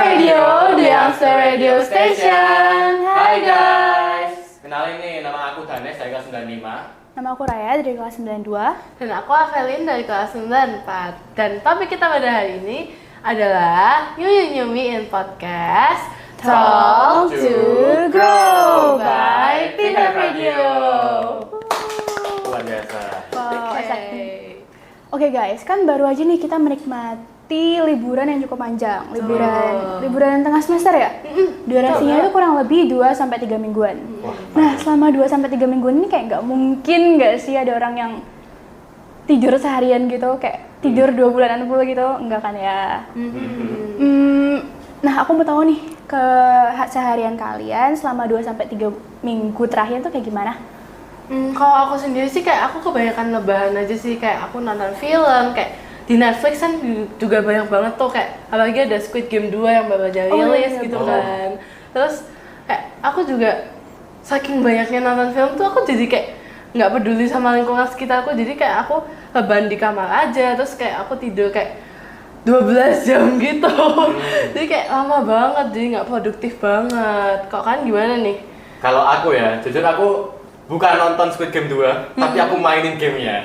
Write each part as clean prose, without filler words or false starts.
Radio, the Youngster Radio Station. Hai guys. Kenalin nih, nama aku Danes dari kelas 95. Nama aku Raya dari kelas 92. Dan aku Avelin dari kelas 94. Dan topik kita pada hari ini adalah Nyumi in Podcast Talk to Grow by Pindah Radio. Luar biasa. Oke guys, kan baru aja nih kita menikmati liburan yang cukup panjang. Liburan tengah semester ya? Durasinya itu kurang lebih 2-3 mingguan. Nah, selama 2-3 mingguan ini kayak nggak mungkin nggak sih ada orang yang tidur seharian gitu, kayak tidur 2 bulanan full gitu, enggak kan ya? Nah, aku mau tahu nih seharian kalian selama 2-3 minggu terakhir tuh kayak gimana? Kalau aku sendiri sih kayak aku kebanyakan lebahan aja sih, kayak aku nonton film, kayak di Netflix kan juga banyak banget tuh, kayak apalagi ada Squid Game 2 yang baru aja rilis gitu kan. Terus kayak aku juga saking banyaknya nonton film tuh aku jadi kayak nggak peduli sama lingkungan sekitar aku, jadi kayak aku rebahan di kamar aja, terus kayak aku tidur kayak 12 jam gitu. Jadi kayak lama banget, jadi nggak produktif banget. Kok kan gimana nih? Kalau aku ya, jujur aku bukan nonton Squid Game 2, tapi aku mainin gamenya.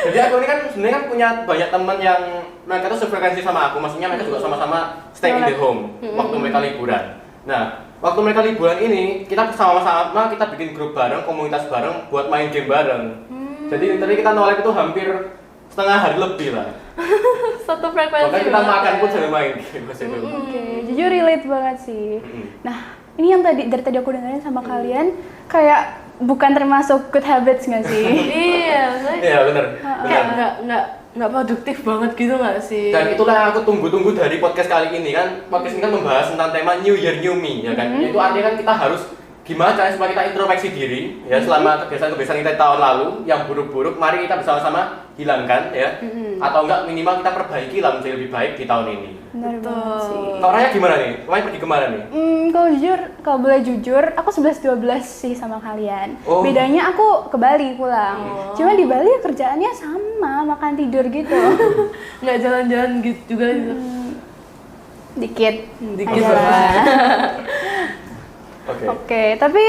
Jadi aku ini kan sebenarnya kan punya banyak teman yang mereka tuh sefrekuensi sama aku, maksudnya mereka juga sama-sama stay in the home waktu mereka liburan. Nah, waktu mereka liburan ini kita sama-sama kita bikin grup bareng, komunitas bareng buat main game bareng. Jadi tadi kita nolak itu hampir setengah hari lebih lah. Satu frekuensi. Bahkan kita makan pun sambil main game. Oke, jujur relate banget sih. Nah, ini yang dari tadi aku dengerin sama kalian kayak bukan termasuk good habits nggak sih? Iya, benar. Kayak nggak produktif banget gitu nggak sih? Dan itulah yang aku tunggu-tunggu dari podcast kali ini kan. Podcast ini kan membahas tentang tema New Year New Me, ya kan? Itu artinya kan kita harus gimana caranya supaya kita introspeksi diri ya selama kebiasaan-kebiasaan kita tahun lalu yang buruk-buruk, mari kita bersama-sama hilangkan ya. Atau enggak minimal kita perbaiki lah menjadi lebih baik di tahun ini. Benar banget sih. Kalau Raya gimana nih? Kemarin pergi kemana nih? Kalau boleh jujur, aku 11-12 sih sama kalian. Oh. Bedanya aku ke Bali pulang. Cuma di Bali kerjaannya sama, makan tidur gitu. Nggak jalan-jalan gitu juga gitu. Dikit Dikit aja. Oke. Tapi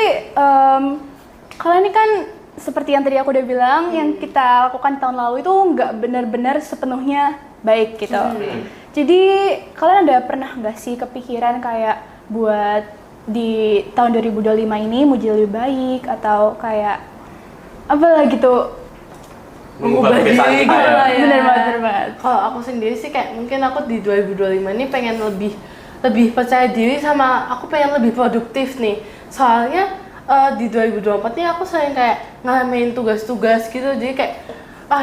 kalian ini kan seperti yang tadi aku udah bilang, yang kita lakukan tahun lalu itu nggak benar-benar sepenuhnya baik gitu. Jadi kalian ada pernah nggak sih kepikiran kayak buat di tahun 2025 ini mau jadi lebih baik atau kayak apa lah gitu? Mengubah kebiasaan kita ya. Bener banget. Kalau aku sendiri sih kayak mungkin aku di 2025 ini pengen lebih percaya diri, sama aku pengen lebih produktif nih. Soalnya di 2024 nih aku sering kayak ngalamin tugas-tugas gitu, jadi kayak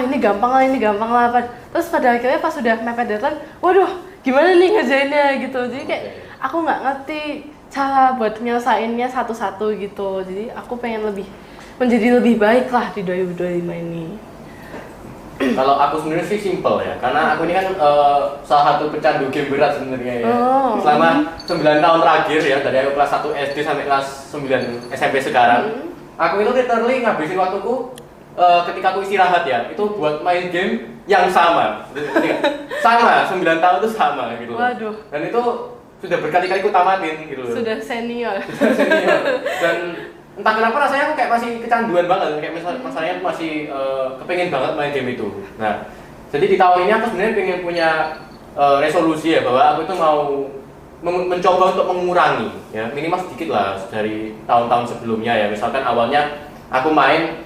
ini gampang lah. Terus pada akhirnya pas udah mepet deadline, waduh gimana nih ngerjainnya gitu. Jadi kayak aku nggak ngerti cara buat nyelesainnya satu-satu gitu. Jadi aku pengen menjadi lebih baik lah di 2025 ini. Kalau aku sendiri sih simple ya, karena aku ini kan salah satu pecandu game berat sebenarnya ya. Selama 9 tahun terakhir ya, dari aku kelas 1 SD sampai kelas 9 SMP sekarang, aku itu literally ngabisin waktuku ketika aku istirahat ya, itu buat main game yang sama. Sama, 9 tahun itu sama gitu. Waduh. Dan itu sudah berkali-kali aku tamatin gitu. Sudah senior. Dan entah kenapa rasanya aku kayak masih kecanduan banget, kayak masalahnya masih kepengen banget main game itu. Nah, jadi di tahun ini aku sebenarnya pengen punya resolusi ya, bahwa aku itu mau mencoba untuk mengurangi ya, minimal sedikit lah dari tahun-tahun sebelumnya ya. Misalkan awalnya aku main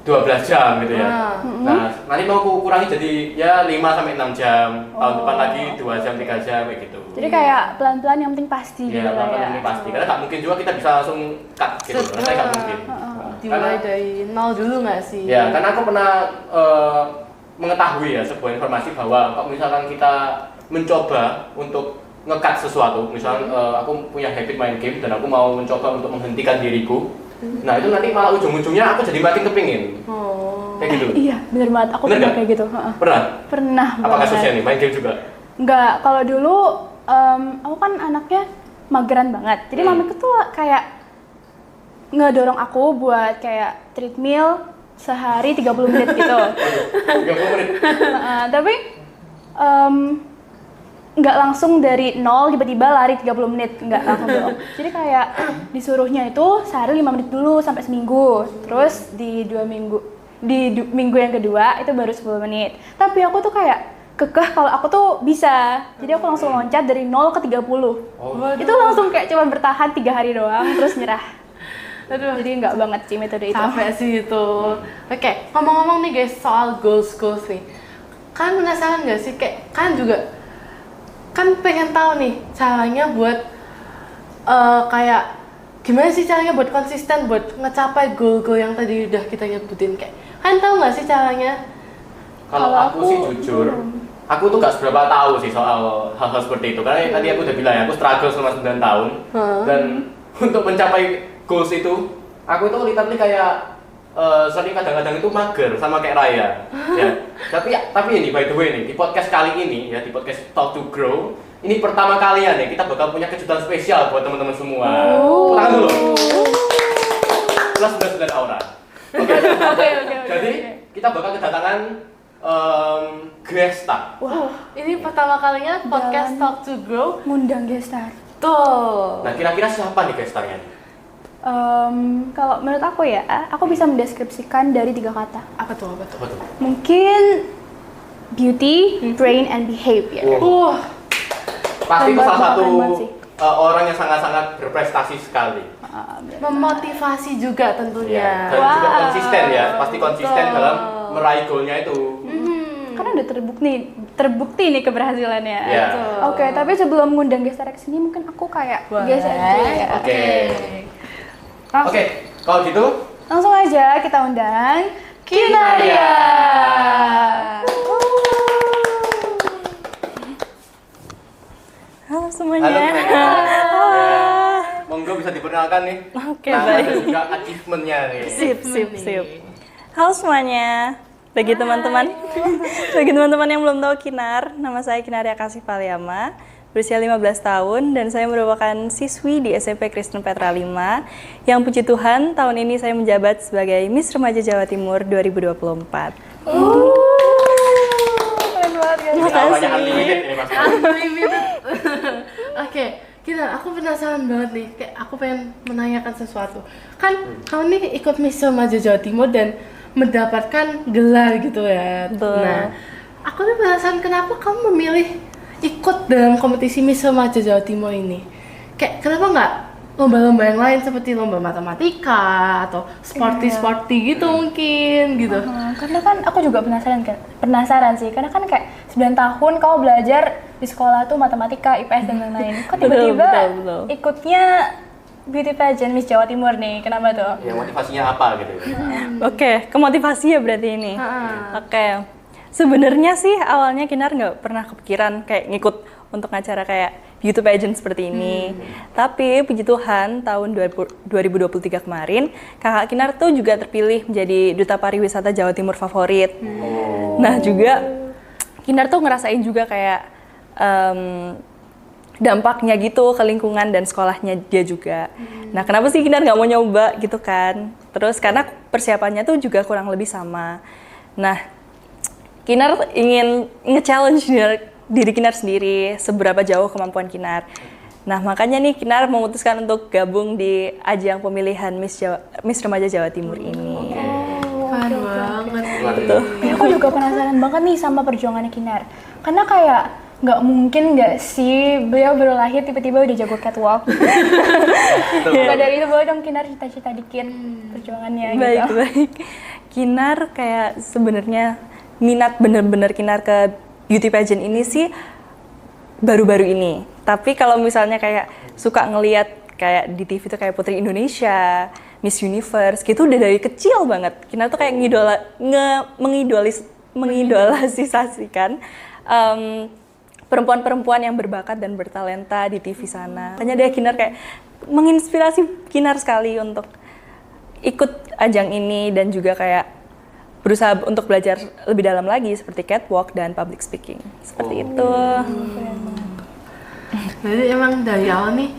12 jam gitu ya. Nah, nanti mau aku kurangi jadi ya 5-6 jam, tahun depan lagi 2 jam, 3 jam kayak gitu. Jadi kayak pelan-pelan yang penting pasti gitu Ya, lah ya. ini pasti. Karena nggak mungkin juga kita bisa langsung cut gitu. Rasanya nggak mungkin. Dimulai dari nol dulu nggak sih? Ya, karena aku pernah mengetahui ya sebuah informasi bahwa kalau misalkan kita mencoba untuk nge-cut sesuatu, misalkan aku punya habit main game dan aku mau mencoba untuk menghentikan diriku, nah itu nanti malah ujung-ujungnya aku jadi makin kepingin. Kayak gitu. Iya, bener banget. Aku pernah kayak gitu. Pernah? Pernah Apa banget. kasusnya nih? Main game juga? Enggak, kalau dulu aku kan anaknya mageran banget. Jadi mamiku tuh kayak ngedorong aku buat kayak treadmill sehari 30 menit gitu. 30 menit? Tapi nggak langsung dari nol tiba-tiba lari 30 menit, nggak langsung dong. Jadi kayak disuruhnya itu sehari 5 menit dulu sampai seminggu, terus di minggu yang kedua itu baru 10 menit. Tapi aku tuh kayak kekeh kalau aku tuh bisa, jadi aku langsung loncat dari 0 ke 30. Itu langsung kayak cuma bertahan 3 hari doang, terus nyerah. Aduh, Jadi nggak banget sih metode itu. capek sih itu. Oke, ngomong-ngomong nih guys soal goals nih. Kalian penasaran nggak sih kayak kalian juga kan pengen tahu nih caranya buat kayak gimana sih caranya buat konsisten buat ngecapai goal-goal yang tadi udah kita nyebutin kayak kalian tahu nggak sih caranya? Kalau aku sih jujur, aku tuh gak seberapa tahu sih soal hal-hal seperti itu. Karena tadi aku udah bilang ya, aku struggle selama 9 tahun. Dan untuk mencapai goals itu, aku tuh literally kayak sering kadang-kadang itu mager sama kayak Raya. Ya. Tapi ini by the way nih, di podcast kali ini ya, di podcast Talk to Grow, ini pertama kalinya nih kita bakal punya kejutan spesial buat teman-teman semua. Tangan dulu. Plus 99 aura. Oke. Jadi kita bakal kedatangan guest star. Wah, ini pertama kalinya podcast Dan- Talk to Grow. Ngundang gestar. Tuh. Nah, kira-kira siapa nih guest starnya? Kalau menurut aku ya, aku bisa mendeskripsikan dari 3 kata. Apa tuh? Apa tuh? Mungkin beauty, brain, and behavior. Wah, Pasti itu Keren salah satu banget sih. orang yang sangat-sangat berprestasi sekali. memotivasi juga tentunya. Dan juga Wow. konsisten ya, pasti konsisten Betul. dalam meraih goalnya itu. Karena udah terbukti nih keberhasilannya. Iya. Betul. Oke, tapi sebelum ngundang gestar ke sini mungkin aku kayak biasa dulu ya. Oke. Langsung, Oke, kalau gitu langsung aja kita undang Kinaria. Halo semuanya. halo mereka. Ya. Monggo bisa diperkenalkan nih. Oke, Nama baik. dan juga achievementnya nih. Sip. Halo semuanya. Bagi teman-teman yang belum tahu Kinar, nama saya Kinaria Kasih Paliama, berusia 15 tahun dan saya merupakan siswi di SMP Kristen Petra 5 yang puji Tuhan tahun ini saya menjabat sebagai Miss Remaja Jawa Timur 2024. Keren banget guys. Ini awalnya unlimited ini Mas. Unlimited. Oke, Kinar, aku penasaran banget nih. Kayak aku pengen menanyakan sesuatu. Kan kamu nih ikut Miss Remaja Jawa Timur dan mendapatkan gelar gitu ya. Betul. Nah, aku nih penasaran kenapa kamu memilih ikut dalam kompetisi Miss Remaja Jawa Timur ini. Kayak kenapa nggak lomba-lomba yang lain seperti lomba matematika atau sporty gitu mungkin gitu. Karena kan aku juga penasaran sih, karena kan kayak 9 tahun kau belajar di sekolah tuh matematika, IPS dan lain-lain. Kok tiba-tiba Betul. ikutnya beauty pageant Miss Jawa Timur nih, kenapa tuh? Ya motivasinya apa gitu. Oke, kemotivasi ya berarti ini. Ha-ha. Oke, sebenarnya sih awalnya Kinar nggak pernah kepikiran kayak ngikut untuk acara kayak beauty pageant seperti ini. Tapi puji Tuhan tahun 2023 kemarin kakak Kinar tuh juga terpilih menjadi duta pariwisata Jawa Timur favorit. Nah juga Kinar tuh ngerasain juga kayak dampaknya gitu ke lingkungan dan sekolahnya dia juga. Nah kenapa sih Kinar nggak mau nyoba gitu kan? Terus karena persiapannya tuh juga kurang lebih sama. Nah Kinar ingin nge-challenge diri Kinar sendiri, seberapa jauh kemampuan Kinar. Nah makanya nih Kinar memutuskan untuk gabung di ajang pemilihan Miss Remaja Jawa Timur ini. Keren banget. Betul. Aku juga penasaran banget nih sama perjuangannya Kinar. Karena kayak nggak mungkin nggak sih beliau baru lahir tiba-tiba udah jago catwalk. Maka dari itu boleh dong Kinar cita-cita dikit perjuangannya Baik. gitu. Kinar kayak sebenarnya minat bener-bener Kinar ke beauty pageant ini sih baru-baru ini. Tapi kalau misalnya kayak suka ngelihat kayak di TV tuh kayak Putri Indonesia, Miss Universe gitu udah dari kecil banget. Kinar tuh kayak mengidolarisasikan perempuan-perempuan yang berbakat dan bertalenta di TV sana. Makanya dia Kinar kayak menginspirasi Kinar sekali untuk ikut ajang ini dan juga kayak berusaha untuk belajar lebih dalam lagi seperti catwalk dan public speaking. Seperti itu. Jadi emang dari awal nih,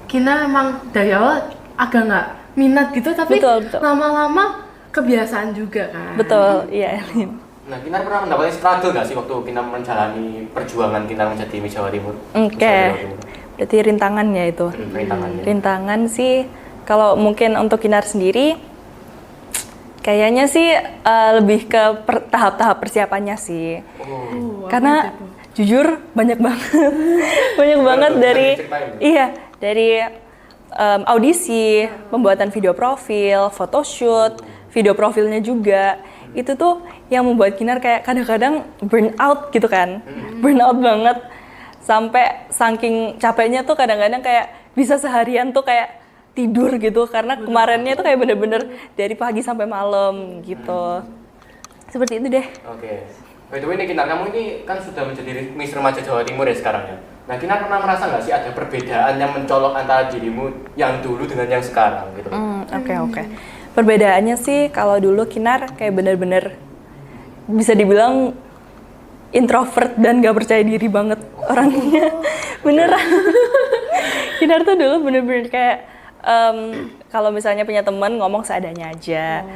Kinar emang dari awal agak nggak minat gitu, tapi Betul. lama-lama kebiasaan juga kan. Betul, iya Elin. Nah, Kinar pernah mendapatkan struggle nggak sih waktu Kinar menjalani perjuangan Kinar menjadi Miss Jawa Timur? Oke. Miss Jawa Timur. Berarti rintangannya itu. Rintangannya. Rintangan sih kalau mungkin untuk Kinar sendiri kayaknya sih lebih ke tahap-tahap persiapannya sih. Oh. Karena jujur banyak banget. Banyak banget dari dari audisi, pembuatan video profil, photoshoot, video profilnya juga. Itu tuh yang membuat Kinar kayak kadang-kadang burn out gitu kan. Burn out banget. Sampai saking capeknya tuh kadang-kadang kayak bisa seharian tuh kayak tidur gitu karena kemarinnya tuh kayak bener-bener dari pagi sampai malam gitu. Seperti itu deh. Oke. By the way nih Kinar, kamu ini kan sudah menjadi Miss Remaja Jawa Timur ya sekarang ya. Nah, Kinar pernah merasa nggak sih ada perbedaan yang mencolok antara dirimu yang dulu dengan yang sekarang gitu? Oke. Perbedaannya sih kalau dulu Kinar kayak bener-bener bisa dibilang introvert dan gak percaya diri banget orangnya. Beneran. Kinar tuh dulu bener-bener kayak kalau misalnya punya temen ngomong seadanya aja.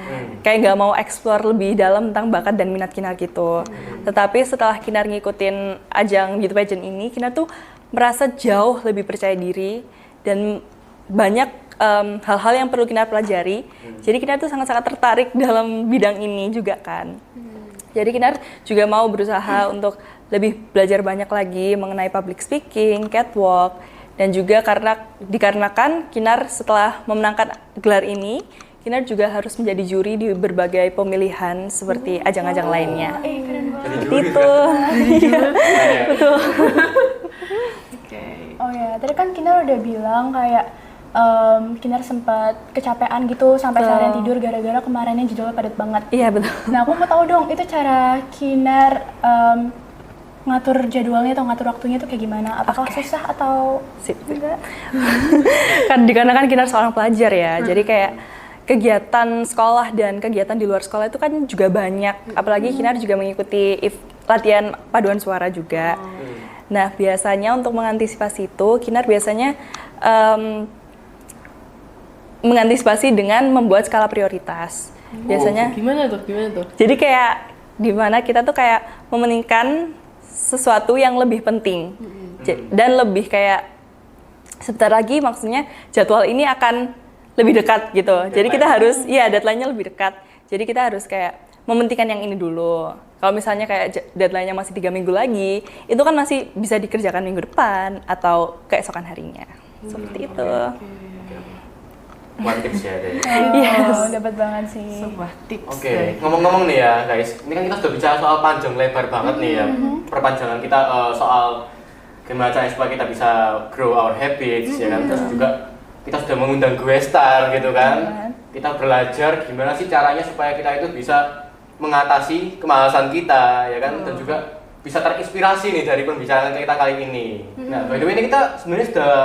Kayak gak mau explore lebih dalam tentang bakat dan minat Kinar gitu. Tetapi setelah Kinar ngikutin ajang beauty pageant ini, Kinar tuh merasa jauh lebih percaya diri dan banyak hal-hal yang perlu Kinar pelajari. Jadi Kinar tuh sangat-sangat tertarik dalam bidang ini juga kan. Jadi Kinar juga mau berusaha untuk lebih belajar banyak lagi mengenai public speaking, catwalk, dan juga dikarenakan Kinar setelah memenangkan gelar ini, Kinar juga harus menjadi juri di berbagai pemilihan seperti ajang-ajang lainnya. Keren banget. Jadi juri, Itu, iya, betul. Oh ya, tadi kan Kinar udah bilang kayak Kinar sempat kecapean gitu sampai Betul. seharian tidur gara-gara kemarinnya jadwalnya padat banget. Iya betul. Nah, aku mau tahu dong, itu cara Kinar ngatur jadwalnya atau ngatur waktunya itu kayak gimana? Apakah susah atau Sip. enggak? Kan dikarenakan Kinar seorang pelajar ya, jadi kayak kegiatan sekolah dan kegiatan di luar sekolah itu kan juga banyak. Apalagi Kinar juga mengikuti latihan paduan suara juga. Nah, biasanya untuk mengantisipasi itu, Kinar biasanya mengantisipasi dengan membuat skala prioritas. Biasanya Gimana tuh? jadi kayak di mana kita tuh kayak mementingkan sesuatu yang lebih penting. Dan lebih kayak sebentar lagi maksudnya jadwal ini akan lebih dekat gitu. Jadi kita harus deadline-nya lebih dekat. Jadi kita harus kayak mementingkan yang ini dulu. Kalau misalnya kayak deadline-nya masih 3 minggu lagi, itu kan masih bisa dikerjakan minggu depan atau keesokan harinya. Seperti itu. One tips ya deh. Oh, dapat banget sih. Sebuah tips. Oke, ngomong-ngomong nih ya guys, ini kan kita sudah bicara soal panjang lebar banget nih ya, perpanjangan kita soal gimana cara supaya kita bisa grow our habits ya kan, terus juga kita sudah mengundang gue star gitu kan, kita belajar gimana sih caranya supaya kita itu bisa mengatasi kemalasan kita ya kan, dan juga bisa terinspirasi nih dari pembicaraan kita kali ini. Nah, by the way ini kita sebenarnya sudah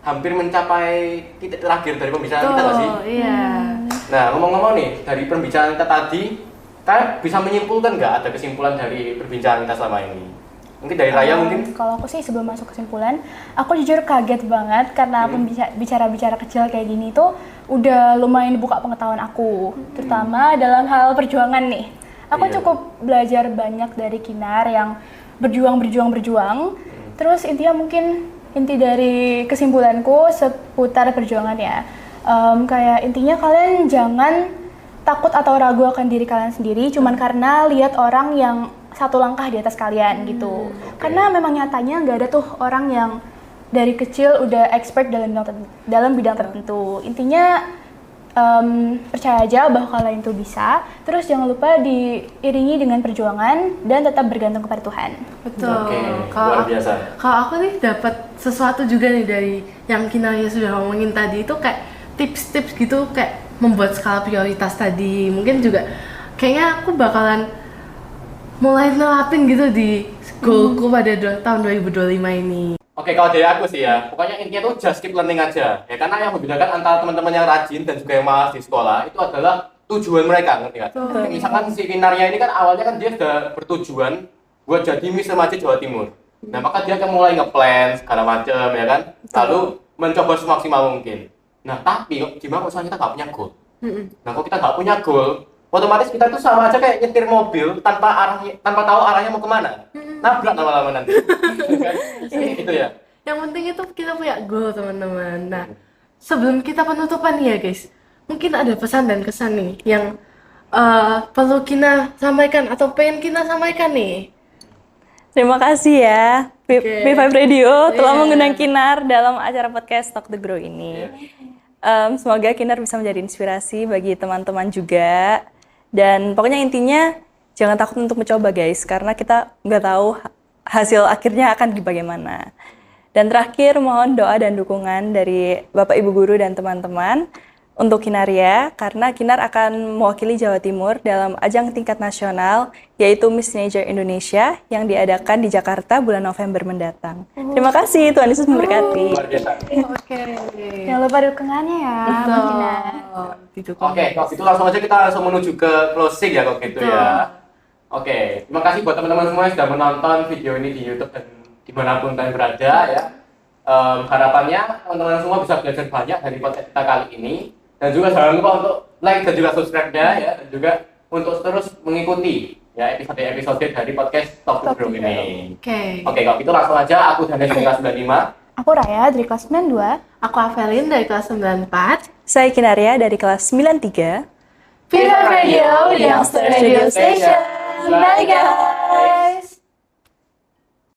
hampir mencapai titik terakhir dari pembicaraan kita nggak sih? Iya. Nah, ngomong-ngomong nih, dari perbincangan kita tadi, kalian bisa menyimpulkan nggak ada kesimpulan dari perbincangan kita selama ini? Mungkin dari Raya mungkin? Kalau aku sih sebelum masuk kesimpulan, aku jujur kaget banget karena bicara-bicara kecil kayak gini tuh udah lumayan buka pengetahuan aku, terutama dalam hal perjuangan nih. Aku cukup belajar banyak dari Kinar yang berjuang. Terus intinya mungkin inti dari kesimpulanku seputar perjuangan ya, kayak intinya kalian jangan takut atau ragu akan diri kalian sendiri cuman karena lihat orang yang satu langkah di atas kalian gitu. Karena memang nyatanya nggak ada tuh orang yang dari kecil udah expert dalam bidang tertentu. Intinya percaya aja bahwa kalian itu bisa, terus jangan lupa diiringi dengan perjuangan dan tetap bergantung kepada Tuhan. Betul. Oke, luar biasa. Kalau aku nih dapat sesuatu juga nih dari yang Kinarya sudah ngomongin tadi itu kayak tips-tips gitu, kayak membuat skala prioritas tadi. Mungkin juga kayaknya aku bakalan mulai nerapin gitu di goalku pada tahun 2025 ini. Oke, kalau dari aku sih ya, pokoknya intinya tuh just keep learning aja. Ya, karena yang membedakan antara teman-teman yang rajin dan juga yang malas di sekolah itu adalah tujuan mereka, ngerti nggak? Misalkan si Kinarya ini kan awalnya kan dia sudah bertujuan buat jadi Miss Remaja Jawa Timur. Nah, maka dia akan mulai nge-plan segala macam ya kan, lalu mencoba semaksimal mungkin. Nah, tapi gimana kalau misalnya kita nggak punya goal? Nah, kalau kita nggak punya goal, otomatis kita tuh sama aja kayak nyetir mobil tanpa tahu arahnya mau kemana. Nabrak lama-lama nanti. Gitu ya. Yang penting itu kita punya goal teman-teman. Nah, sebelum kita penutupan nih ya guys, mungkin ada pesan dan kesan nih yang perlu kita sampaikan atau pengen kita sampaikan nih. Terima kasih ya B5 Radio telah mengundang Kinar dalam acara podcast Talk to Grow ini. Semoga Kinar bisa menjadi inspirasi bagi teman-teman juga. Dan pokoknya intinya jangan takut untuk mencoba guys, karena kita nggak tahu hasil akhirnya akan bagaimana. Dan terakhir mohon doa dan dukungan dari Bapak Ibu Guru dan teman-teman untuk Kinar ya, karena Kinar akan mewakili Jawa Timur dalam ajang tingkat nasional yaitu Miss Nature Indonesia yang diadakan di Jakarta bulan November mendatang. Terima kasih, Tuhan Yesus memberkati. Luar biasa. Oke. Jangan lupa dukungannya ya, Mbak Kinar. Oke, kalau gitu langsung aja kita langsung menuju ke closing ya kalau gitu ya. Oke, terima kasih buat teman-teman semua yang sudah menonton video ini di YouTube dan dimanapun kalian berada ya. Harapannya teman-teman semua bisa belajar banyak dari podcast kita kali ini, dan juga jangan lupa untuk like dan juga subscribe-nya ya, dan juga untuk terus mengikuti ya episode-episode dari podcast Talk to Grow ini. Oke, kalau gitu langsung aja, aku Daniel dari kelas 95. Aku Raya dari kelas 92. Aku Avelin dari kelas 94. Saya Kinaria dari kelas 93. B5 Radio, Youngster Radio Station. Bye guys.